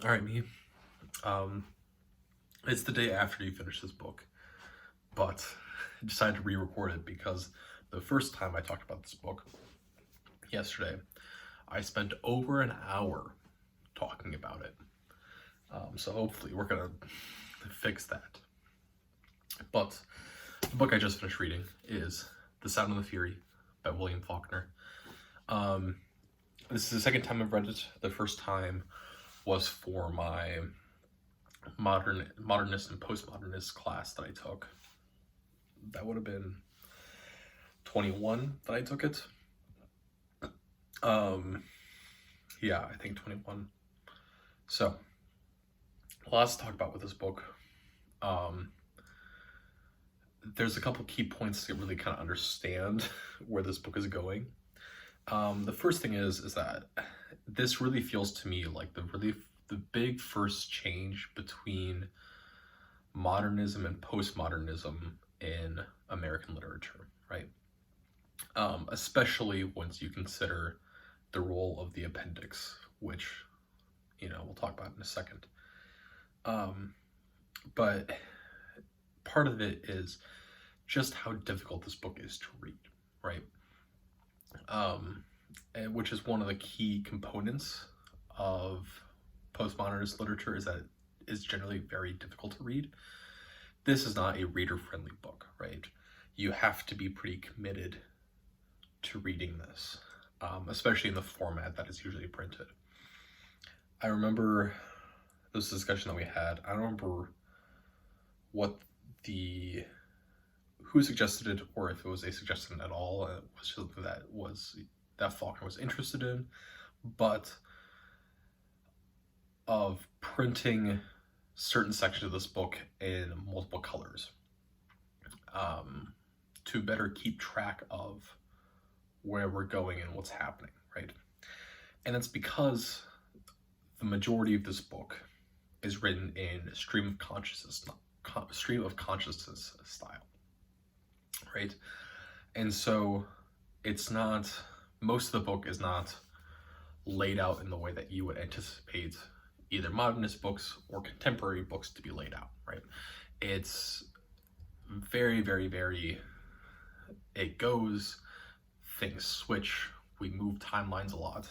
All right, me. Um, it's the day after you finish this book, but I decided to re-record it because the first time I talked about this book yesterday, I spent over an hour talking about it. So hopefully we're gonna fix that. But the book I just finished reading is The Sound of the Fury by William Faulkner. Um, this is the second time I've read it. The first time was for my modernist and postmodernist class that I took. That would have been 21 that I took it. Yeah, I think 21. So, lots to talk about with this book. There's a couple key points to really kind of understand where this book is going. The first thing is that this really feels to me like the big first change between modernism and postmodernism in American literature, right? Especially once you consider the role of the appendix, which, we'll talk about in a second. But part of it is just how difficult this book is to read, right? And which is one of the key components of postmodernist literature, is that it is generally very difficult to read. This is not a reader-friendly book, right? You have to be pretty committed to reading this, especially in the format that is usually printed. I remember this discussion that we had. I don't remember who suggested it, or if it was a suggestion at all. It was something that Faulkner was interested in, but of printing certain sections of this book in multiple colors, to better keep track of where we're going and what's happening, right? And it's because the majority of this book is written in stream of consciousness style, right? And so most of the book is not laid out in the way that you would anticipate either modernist books or contemporary books to be laid out, right? It's very, very, very, it goes, things switch, we move timelines a lot.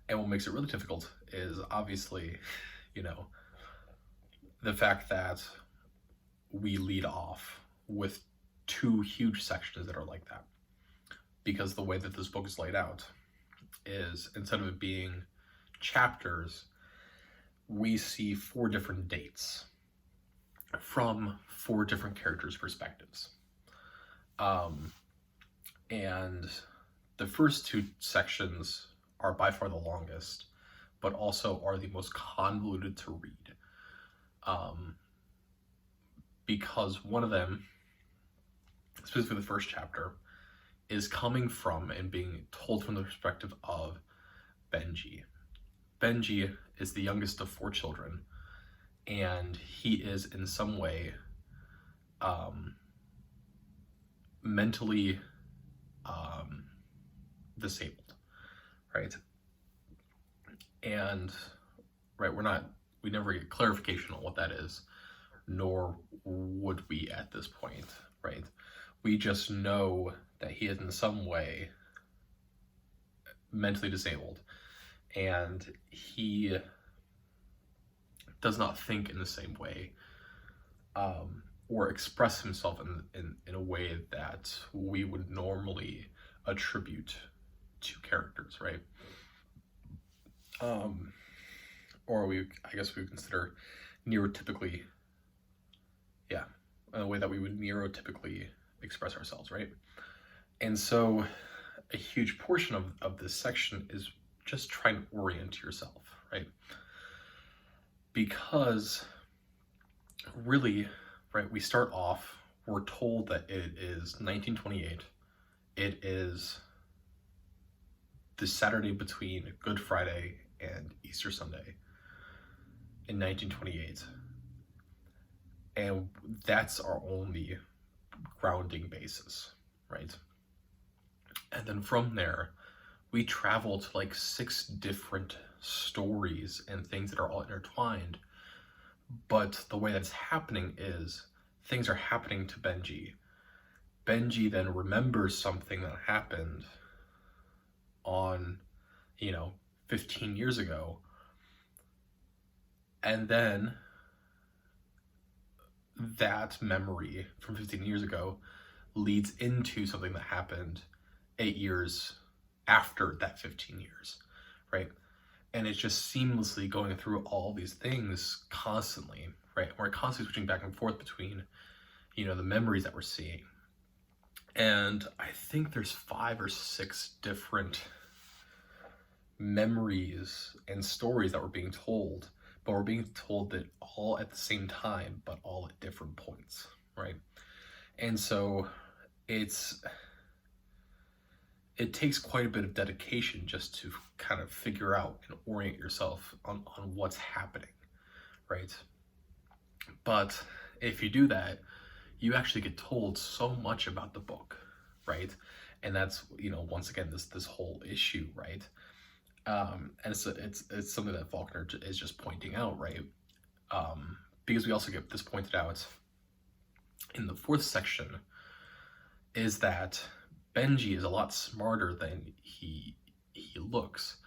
And what makes it really difficult is obviously, the fact that we lead off with two huge sections that are like that. Because the way that this book is laid out is, instead of it being chapters, we see 4 different dates from 4 different characters' perspectives. And the first 2 sections are by far the longest, but also are the most convoluted to read. Because one of them, specifically the first chapter, is coming from and being told from the perspective of Benji. Benji is the youngest of 4 children, and he is in some way mentally disabled, right? And we never get clarification on what that is, nor would we at this point, right? We just know that he is in some way mentally disabled, and he does not think in the same way, or express himself in a way that we would normally attribute to characters, right? Or I guess we would consider neurotypically, in a way that we would neurotypically express ourselves, right? And so a huge portion of this section is just trying to orient yourself, right? Because really, right, we start off, we're told that it is 1928. It is the Saturday between Good Friday and Easter Sunday in 1928. And that's our only grounding basis, right? And then from there, we travel to like 6 different stories and things that are all intertwined. But the way that's happening is things are happening to Benji. Benji then remembers something that happened on, 15 years ago. And then that memory from 15 years ago leads into something that happened 8 years after that 15 years, right? And it's just seamlessly going through all these things constantly, right? We're constantly switching back and forth between, the memories that we're seeing. And I think there's 5 or 6 different memories and stories that were being told, but we're being told it all at the same time, but all at different points, right? And so it takes quite a bit of dedication just to kind of figure out and orient yourself on what's happening, right? But if you do that, you actually get told so much about the book, right? And that's, once again, this whole issue, right? And it's something that Faulkner is just pointing out, right? Because we also get this pointed out in the 4th section, is that Benji is a lot smarter than he looks.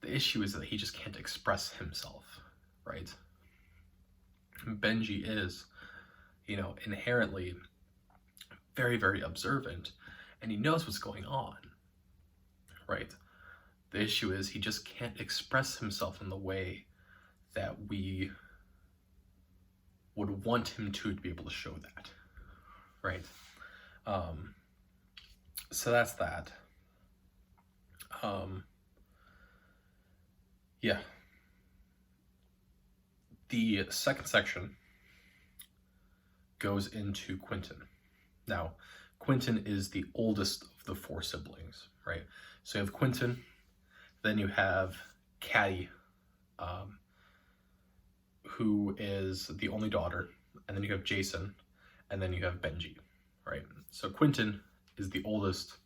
The issue is that he just can't express himself, right? Benji is, inherently very, very observant, and he knows what's going on, right? The issue is he just can't express himself in the way that we would want him to be able to show that, right? So that's that. Yeah. The 2nd section goes into Quentin. Now, Quentin is the oldest of the 4 siblings, right? So you have Quentin, then you have Caddy, who is the only daughter, and then you have Jason, and then you have Benji, right? So Quentin is the oldest,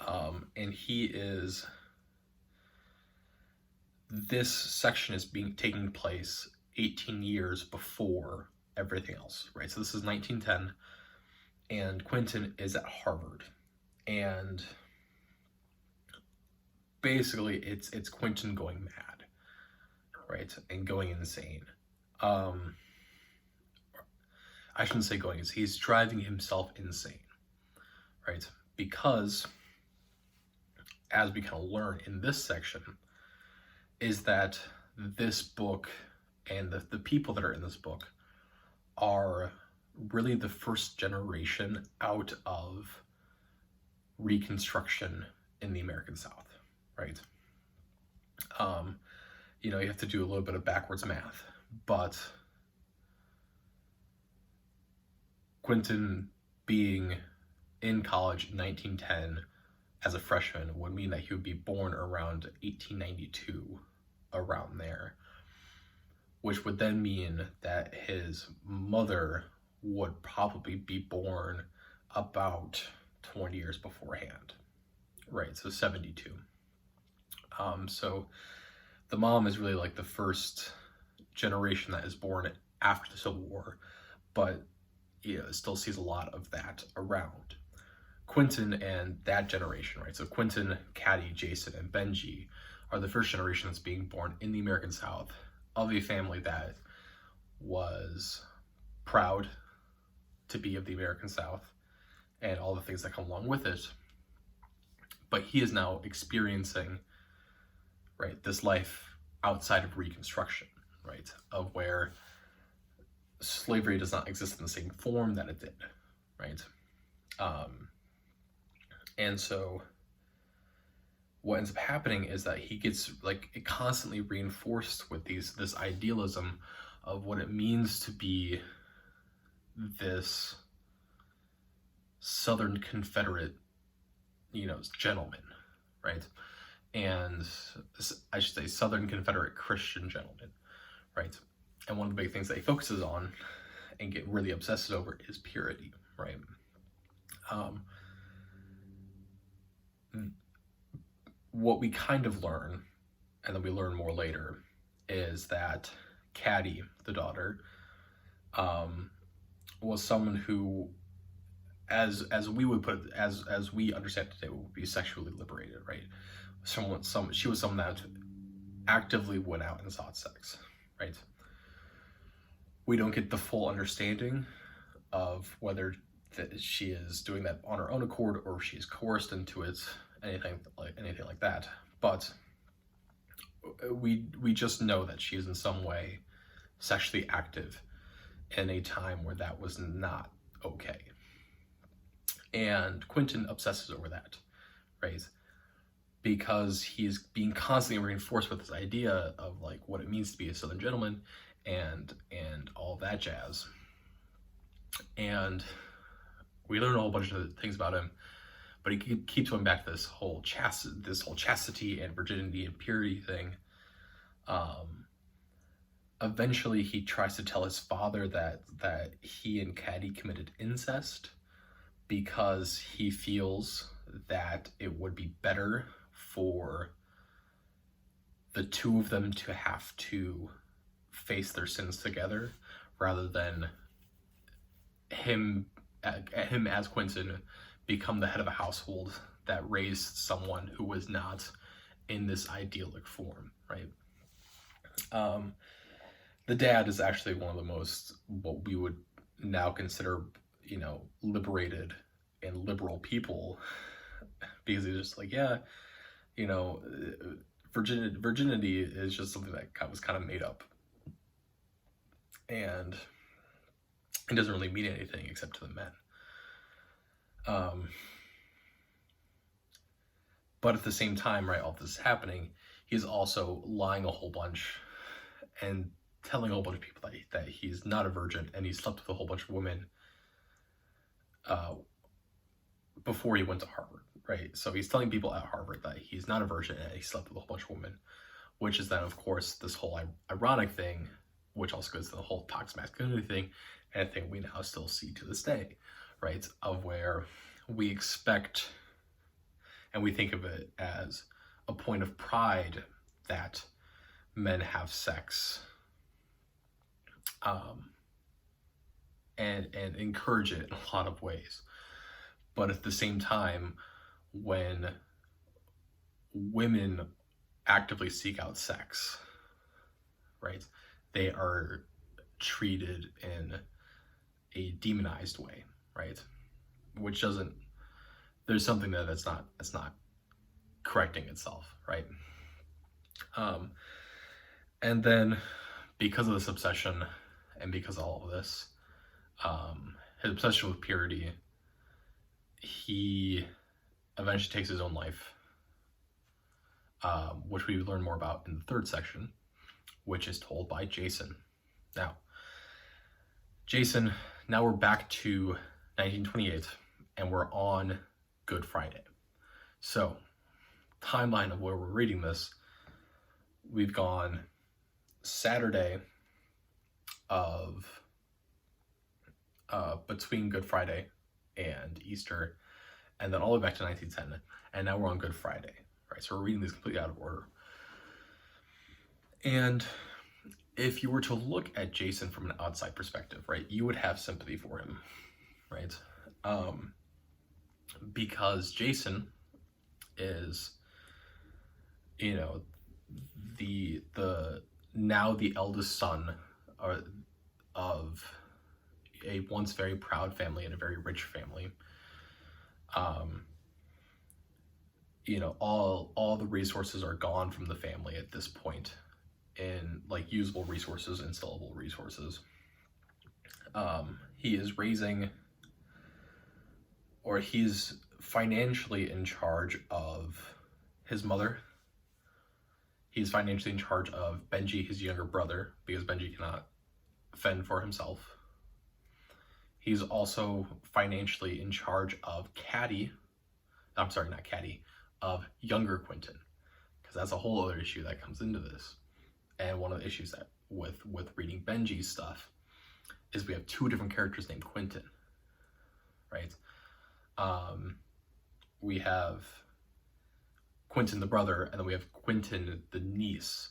and this section is taking place 18 years before everything else, right? So this is 1910, and Quentin is at Harvard, and basically it's Quentin going mad, right? And going insane. I shouldn't say going insane, he's driving himself insane, right? Because, as we kind of learn in this section, is that this book and the people that are in this book are really the first generation out of Reconstruction in the American South, right? You have to do a little bit of backwards math, but Quentin being in college in 1910 as a freshman would mean that he would be born around 1892, around there, which would then mean that his mother would probably be born about 20 years beforehand, right? So 72. So the mom is really like the first generation that is born after the Civil War, but it still sees a lot of that around. Quentin and that generation, right? So Quentin, Caddy, Jason, and Benji are the first generation that's being born in the American South of a family that was proud to be of the American South and all the things that come along with it. But he is now experiencing, right, this life outside of Reconstruction, right, of where slavery does not exist in the same form that it did, right? And so what ends up happening is that he gets constantly reinforced with this idealism of what it means to be this Southern Confederate, gentleman, right? And I should say Southern Confederate Christian gentleman, right? And one of the big things that he focuses on and get really obsessed over is purity, right? what we kind of learn, and then we learn more later, is that Caddy, the daughter, was someone who, as we would put it, as we understand today, would be sexually liberated, right? She was someone that actively went out and sought sex, right? We don't get the full understanding of whether she is doing that on her own accord or she's coerced into it, anything like that. But we just know that she is in some way sexually active in a time where that was not okay. And Quentin obsesses over that, right? Because he's being constantly reinforced with this idea of like what it means to be a Southern gentleman and all that jazz. And we learn a whole bunch of things about him, but he keeps going back to this whole chastity and virginity and purity thing. Eventually, he tries to tell his father that he and Caddy committed incest because he feels that it would be better for the two of them to have to face their sins together rather than him as Quentin become the head of a household that raised someone who was not in this idyllic form, right? The dad is actually one of the most, what we would now consider, liberated and liberal people, because he's just like, yeah, virginity is just something that was kind of made up, and it doesn't really mean anything except to the men. But at the same time, right, all this is happening, he's also lying a whole bunch and telling a whole bunch of people that he's not a virgin and he slept with a whole bunch of women before he went to Harvard, right? So he's telling people at Harvard that he's not a virgin and he slept with a whole bunch of women, which is then, of course, this whole ironic thing, which also goes to the whole toxic masculinity thing, and a thing we now still see to this day, right? Of where we expect and we think of it as a point of pride that men have sex, and encourage it in a lot of ways. But at the same time, when women actively seek out sex, right, they are treated in a demonized way, right? Which doesn't, there's something there that's not correcting itself, right? And then because of this obsession and because of all of this, his obsession with purity, he eventually takes his own life, which we learn more about in the third section, which is told by Jason. Now we're back to 1928, and we're on Good Friday. So, timeline of where we're reading this, we've gone Saturday of between Good Friday and Easter, and then all the way back to 1910, and now we're on Good Friday, right? So we're reading these completely out of order. And if you were to look at Jason from an outside perspective, right, you would have sympathy for him, right? Because Jason is, the now the eldest son of a once very proud family and a very rich family. All the resources are gone from the family at this point, in like usable resources and sellable resources. He is raising, or he's financially in charge of his mother. He's financially in charge of Benji, his younger brother, because Benji cannot fend for himself. He's also financially in charge of of younger Quentin, because that's a whole other issue that comes into this. And one of the issues that with reading Benji's stuff is we have two different characters named Quentin, right? We have Quentin the brother, and then we have Quentin the niece.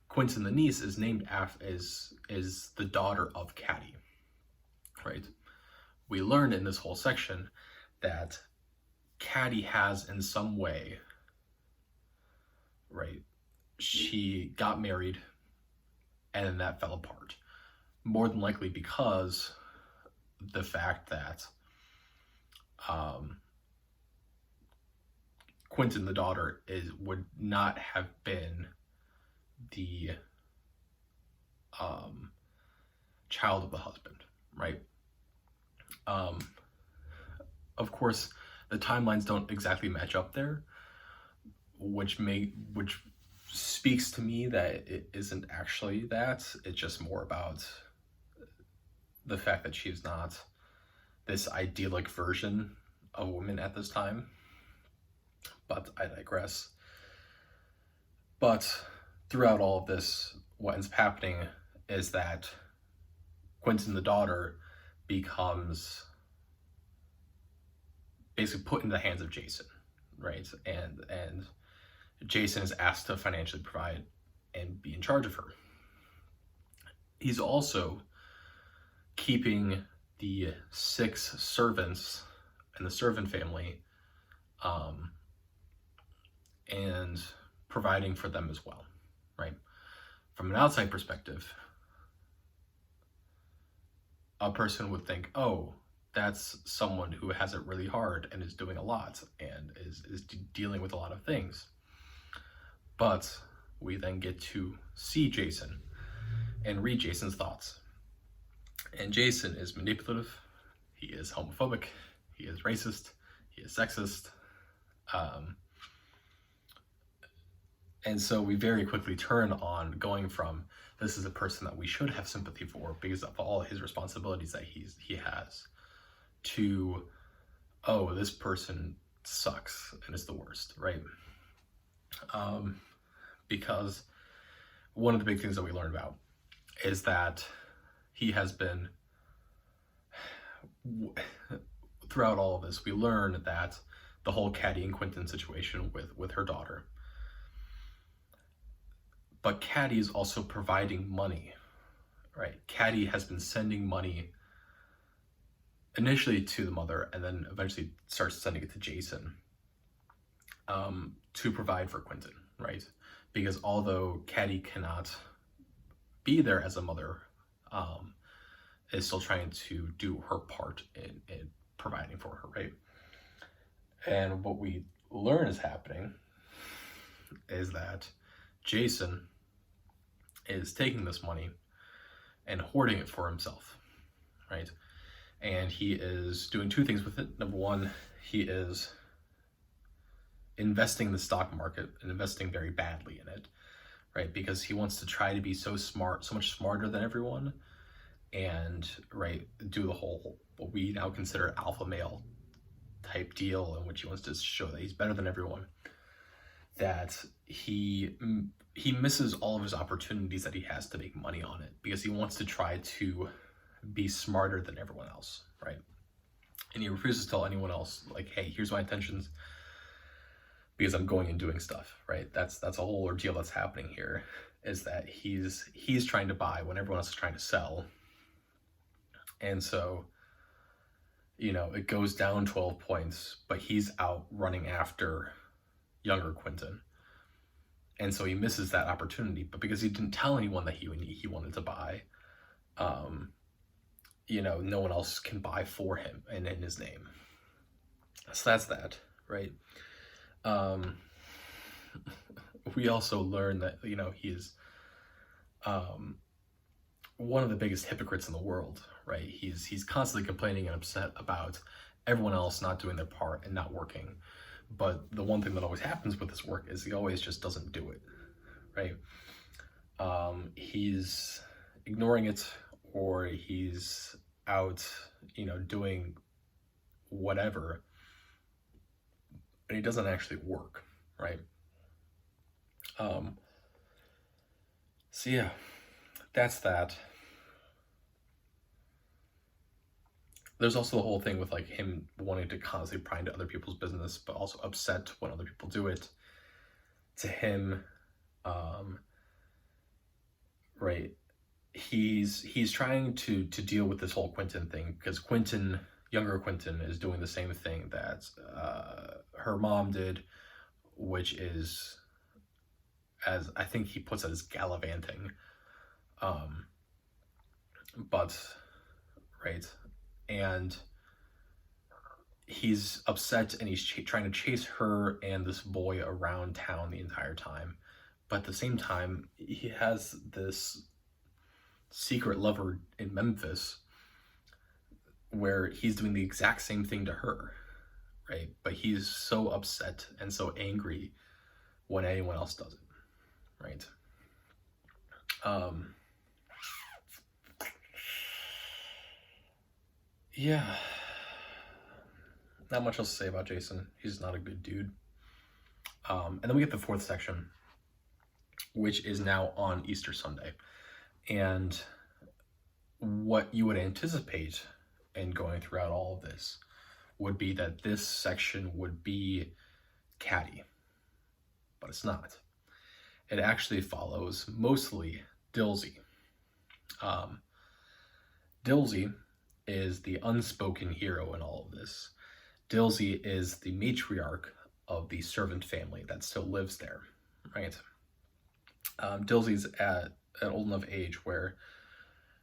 Quentin the niece is named after is the daughter of Caddy, right? We learned in this whole section that Caddy has in some way, right? She got married and then that fell apart. More than likely because the fact that Quentin the daughter would not have been the child of the husband, right? Of course, the timelines don't exactly match up there, which speaks to me that it isn't actually that. It's just more about the fact that she's not this idyllic version of a woman at this time. But I digress. But throughout all of this, what ends up happening is that Quentin the daughter becomes basically put in the hands of Jason, right? And Jason is asked to financially provide and be in charge of her. He's also keeping the 6 servants in the servant family and providing for them as well, right? From an outside perspective, a person would think, oh, that's someone who has it really hard and is doing a lot and is dealing with a lot of things. But we then get to see Jason and read Jason's thoughts. And Jason is manipulative, he is homophobic, he is racist, he is sexist. And so we very quickly turn on going from this is a person that we should have sympathy for because of all his responsibilities that he has, to, oh, this person sucks and is the worst, right? Because one of the big things that we learned about is that he has been, throughout all of this, we learned that the whole Caddy and Quentin situation with her daughter. But Caddy is also providing money, right? Caddy has been sending money initially to the mother and then eventually starts sending it to Jason to provide for Quentin, right? Because although Caddy cannot be there as a mother, is still trying to do her part in providing for her, right? And what we learn is happening is that Jason is taking this money and hoarding it for himself, right? And he is doing 2 things with it. Number one, he is investing in the stock market and investing very badly in it, right? Because he wants to try to be so smart, so much smarter than everyone, and, right, do the whole, what we now consider alpha male type deal, in which he wants to show that he's better than everyone, that he misses all of his opportunities that he has to make money on it because he wants to try to be smarter than everyone else, right? And he refuses to tell anyone else, like, hey, here's my intentions because I'm going and doing stuff, right? That's a whole ordeal that's happening here, is that he's trying to buy when everyone else is trying to sell. And so, it goes down 12 points, but he's out running after younger Quentin. And so he misses that opportunity, but because he didn't tell anyone that he wanted to buy, no one else can buy for him and in his name. So that's that, right? We also learn that, he is one of the biggest hypocrites in the world, right? He's constantly complaining and upset about everyone else not doing their part and not working. But the one thing that always happens with his work is he always just doesn't do it, right? He's ignoring it, or he's out, doing whatever, but he doesn't actually work, right? So yeah, that's that. There's also the whole thing with, like, him wanting to constantly pry into other people's business, but also upset when other people do it. to him, um, right, he's trying to deal with this whole Quentin thing, because younger Quentin is doing the same thing that her mom did, which is, as I think he puts it, as gallivanting. Um, but right, and he's upset, and he's trying to chase her and this boy around town the entire time. But at the same time, he has this secret lover in Memphis where he's doing the exact same thing to her, right? But he's so upset and so angry when anyone else does it, right? Um, yeah, not much else to say about Jason. He's not a good dude. And then we get the fourth section, which is now on Easter Sunday. And what you would anticipate in going throughout all of this would be that this section would be catty, but it's not. It actually follows mostly Dilsey. Dilsey is the unspoken hero in all of this. Dilsey is the matriarch of the servant family that still lives there, right? Dilsey's at an old enough age where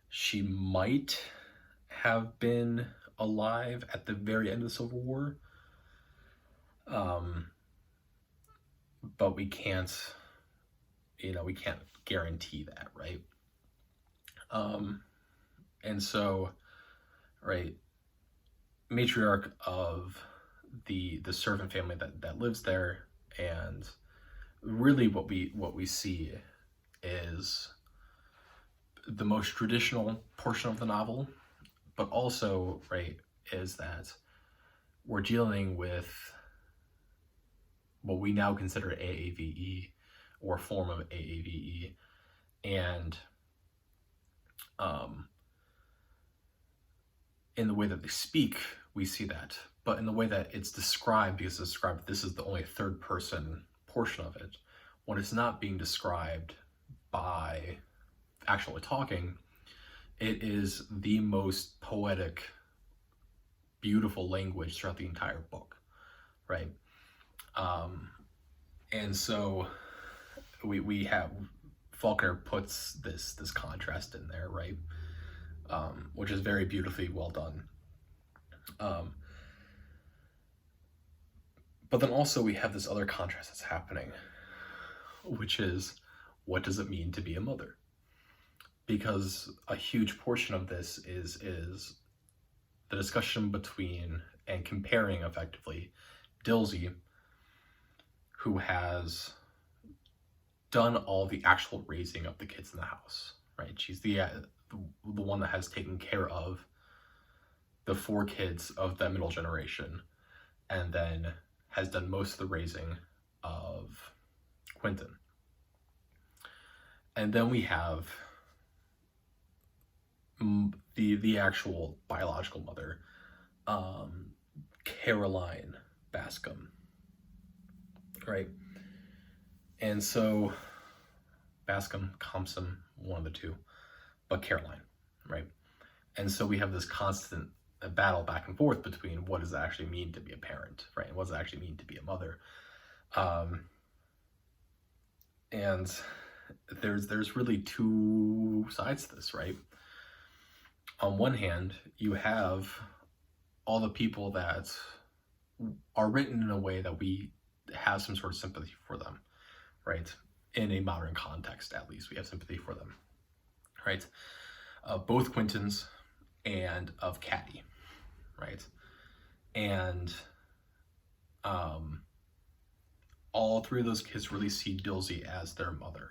she might have been alive at the very end of the Civil War, but we can't guarantee that, right? And so, right, matriarch of the servant family that lives there, and really what we see is the most traditional portion of the novel, but also, right, is that we're dealing with what we now consider AAVE, or form of AAVE, and in the way that they speak, we see that, but in the way that it's described, because it's described, this is the only third person portion of it, when it's not being described by actually talking, it is the most poetic, beautiful language throughout the entire book, right? And so we have Faulkner puts this contrast in there, right? Which is very beautifully well done. But then also we have this other contrast that's happening, which is, what does it mean to be a mother? Because a huge portion of this is the discussion between and comparing, effectively, Dilsey, who has done all the actual raising of the kids in the house, right? She's the one that has taken care of the 4 kids of the middle generation, and then has done most of the raising of Quentin. And then we have the actual biological mother, Caroline Bascom, right? And so Bascom, Compson, one of the two, but Caroline, right? And so we have this constant battle back and forth between what does it actually mean to be a parent, right? And what does it actually mean to be a mother? And there's really two sides to this, right? On one hand, you have all the people that are written in a way that we have some sort of sympathy for them, right? In a modern context, at least, we have sympathy for them, right? Both Quentins and of Caddy, right? And all 3 of those kids really see Dilsey as their mother.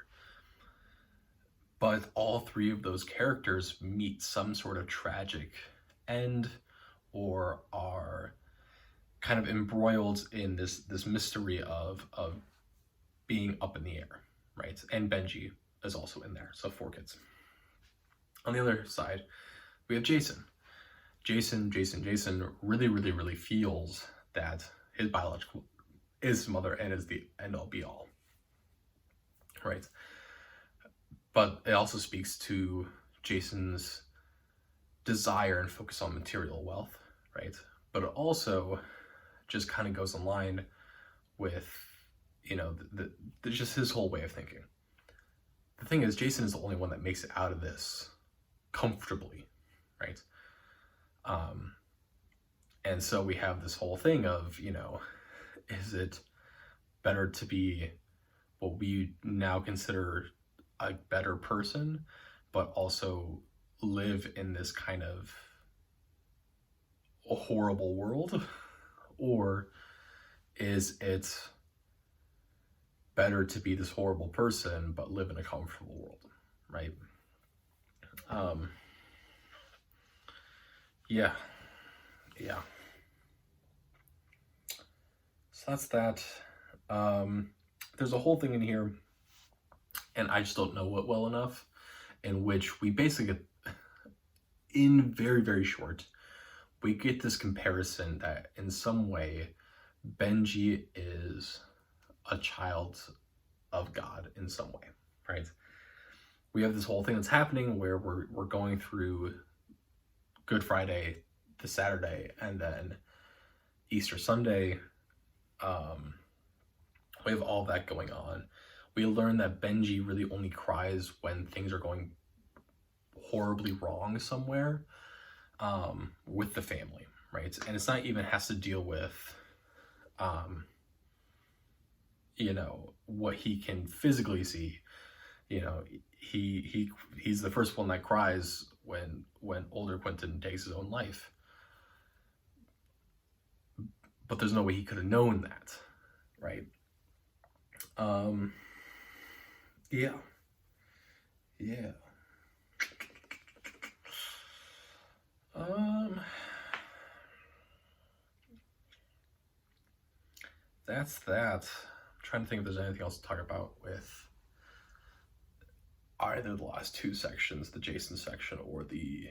But all 3 of those characters meet some sort of tragic end, or are kind of embroiled in this mystery of being up in the air, right? And Benji is also in there, so 4 kids. On the other side, we have Jason. Jason really feels that his biological is his mother and is the end all be all, right? But it also speaks to Jason's desire and focus on material wealth, right? But it also just kind of goes in line with, you know, just his whole way of thinking. The thing is, Jason is the only one that makes it out of this comfortably, right? And so we have this whole thing of, you know, is it better to be what we now consider a better person, but also live in this kind of a horrible world? Or is it better to be this horrible person, but live in a comfortable world, right? Yeah. So that's that. There's a whole thing in here, and I just don't know it well enough, in which we basically get, in very, very short, we get this comparison that in some way Benji is a child of God in some way, right? We have this whole thing that's happening where we're going through Good Friday, the Saturday, and then Easter Sunday. We have all that going on. We learn that Benji really only cries when things are going horribly wrong somewhere with the family, right? And it's not even has to deal with, you know, what he can physically see. You know, he's the first one that cries when older Quentin takes his own life. But there's no way he could have known that, right? Yeah. That's that. I'm trying to think if there's anything else to talk about with either the last two sections, the Jason section or the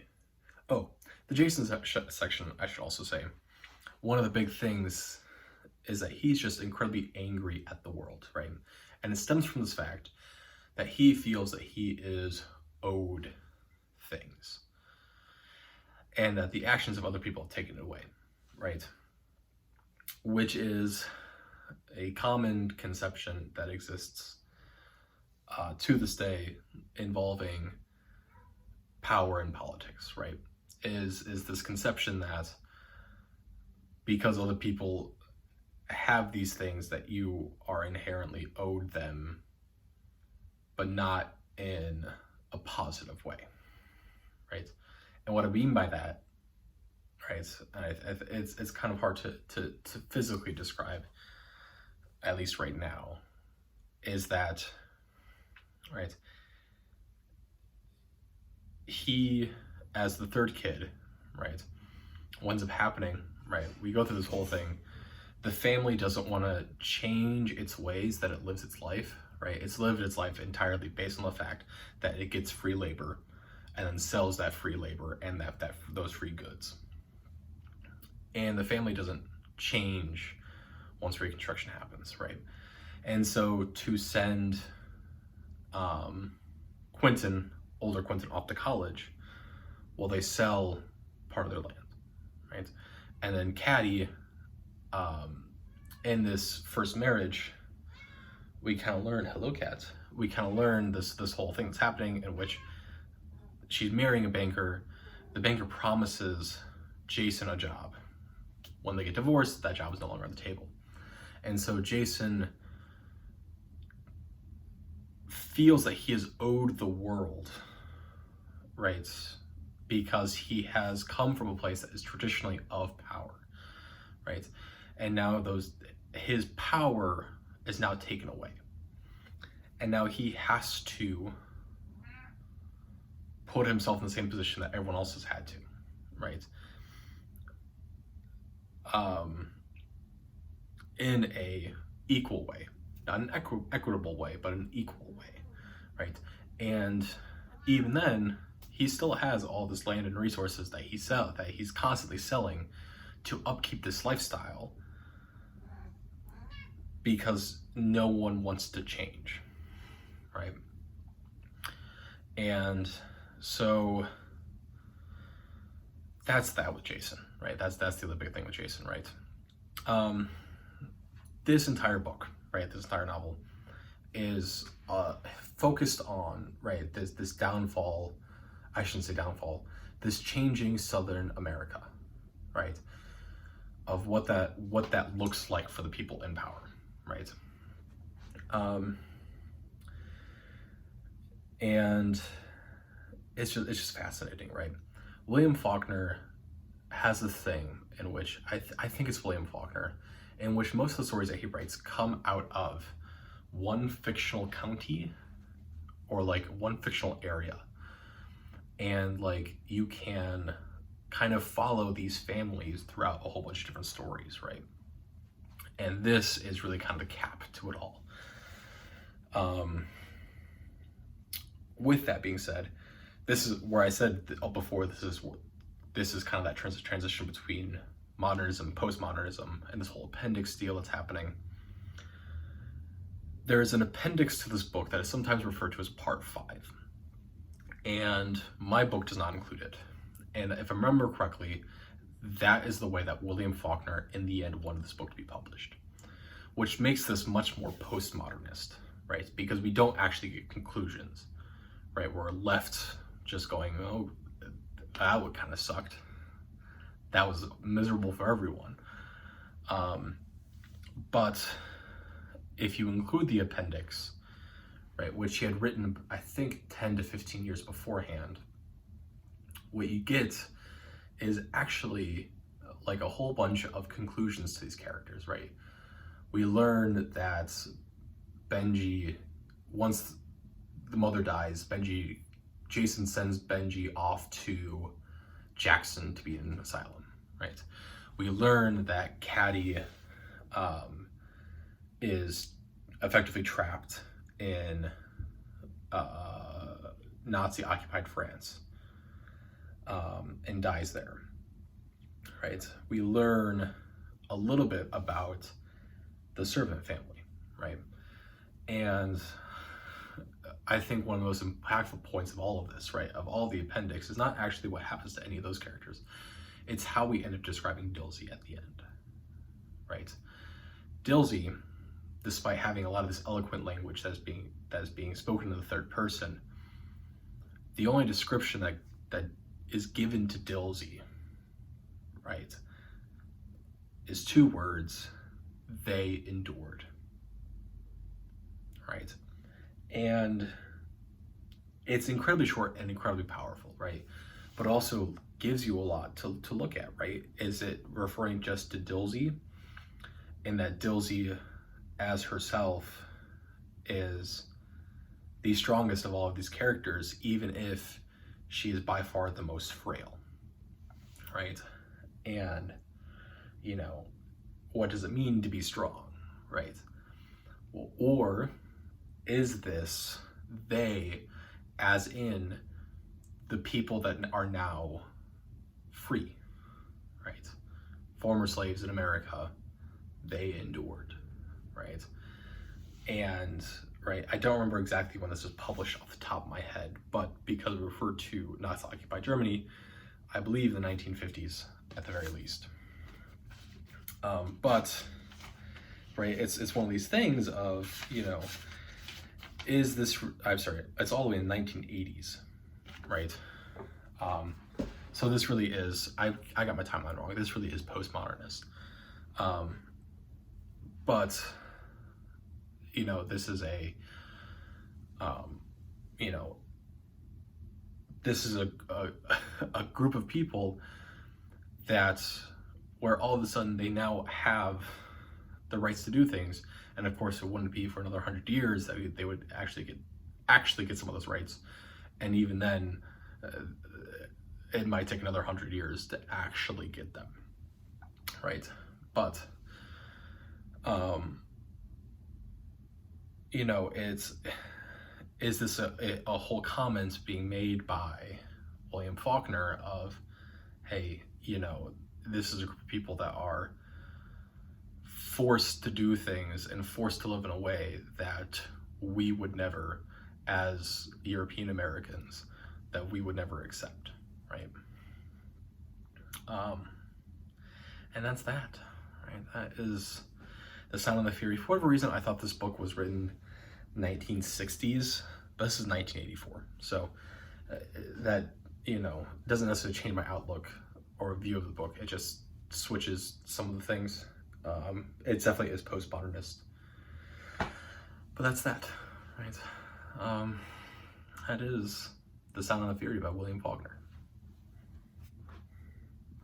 Jason section. I should also say, one of the big things is that he's just incredibly angry at the world, right? And it stems from this fact that he feels that he is owed things and that the actions of other people have taken it away, right? Which is a common conception that exists to this day involving power in politics, right? Is this conception that because other people have these things that you are inherently owed them, but not in a positive way, right? And what I mean by that, right, it's kind of hard to physically describe, at least right now, is that, right, he, as the third kid, right, what ends up happening, right, we go through this whole thing, the family doesn't want to change its ways that it lives its life, right? It's lived its life entirely based on the fact that it gets free labor and then sells that free labor and those free goods. And the family doesn't change once Reconstruction happens, right? And so to send older Quentin off to college, well, they sell part of their land, right? And then Caddy, in this first marriage, we kind of learn, hello cat, we kind of learn this whole thing that's happening in which she's marrying a banker. The banker promises Jason a job. When they get divorced, that job is no longer on the table. And so Jason feels that he is owed the world, right? Because he has come from a place that is traditionally of power, right? And now his power is now taken away. And now he has to put himself in the same position that everyone else has had to, right? In a equal way, not an equitable way, but an equal way, right? And even then, he still has all this land and resources that he's constantly selling to upkeep this lifestyle because no one wants to change, right? And so that's that with Jason, right? That's the other big thing with Jason, right? This entire book, right, this entire novel is focused on, right, this downfall, I shouldn't say downfall, this changing Southern America, right, of what that looks like for the people in power, right? And it's just fascinating, right? William Faulkner has a thing in which I think it's William Faulkner, in which most of the stories that he writes come out of one fictional county or like one fictional area, and like you can kind of follow these families throughout a whole bunch of different stories, right? And this is really kind of the cap to it all. With that being said, this is where I said before, this is kind of that transition between modernism and postmodernism and this whole appendix deal that's happening. There's an appendix to this book that is sometimes referred to as part 5, and my book does not include it. And if I remember correctly, that is the way that William Faulkner in the end wanted this book to be published, which makes this much more postmodernist, right? Because we don't actually get conclusions, right? We're left just going, oh, that would kind of sucked. That was miserable for everyone. But if you include the appendix, right, which he had written, I think 10 to 15 years beforehand, what you get is actually like a whole bunch of conclusions to these characters, right? We learn that Benji, once the mother dies, Jason sends Benji off to Jackson to be in an asylum, right? We learn that Caddy is effectively trapped in Nazi-occupied France and dies there, right? We learn a little bit about the servant family, right? And I think one of the most impactful points of all of this, right, of all the appendix, is not actually what happens to any of those characters. It's how we end up describing Dilsey at the end, right? Dilsey, despite having a lot of this eloquent language that is being spoken in the third person, the only description that is given to Dilsey, right, is 2 words: they endured, right? And it's incredibly short and incredibly powerful, right? But also gives you a lot to look at, right? Is it referring just to Dilsey, in that Dilsey as herself is the strongest of all of these characters, even if she is by far the most frail, right? And, you know, what does it mean to be strong, right? Or is this they, as in the people that are now free, right? Former slaves in America, they endured, right? And, right, I don't remember exactly when this was published off the top of my head, but because it referred to Nazi-occupied Germany, I believe the 1950s at the very least. But, right, it's one of these things of, you know, is this, I'm sorry, it's all the way in the 1980s, right? So this really is, I got my timeline wrong. This really is postmodernist. But, you know, this is a, you know, this is a group of people that, where all of a sudden they now have the rights to do things. And of course, it wouldn't be for another 100 years that they would actually get some of those rights. And even then, it might take another 100 years to actually get them, right? But, you know, is this a whole comment being made by William Faulkner of, hey, you know, this is a group of people that are forced to do things and forced to live in a way that we would never as European Americans that we would never accept, right? And that's that, right? That is The Sound and the Fury. For whatever reason, I thought this book was written 1960s, but this is 1984. So that, doesn't necessarily change my outlook or view of the book. It just switches some of the things. It definitely is postmodernist. But that's that, right? That is The Sound and the Fury by William Faulkner.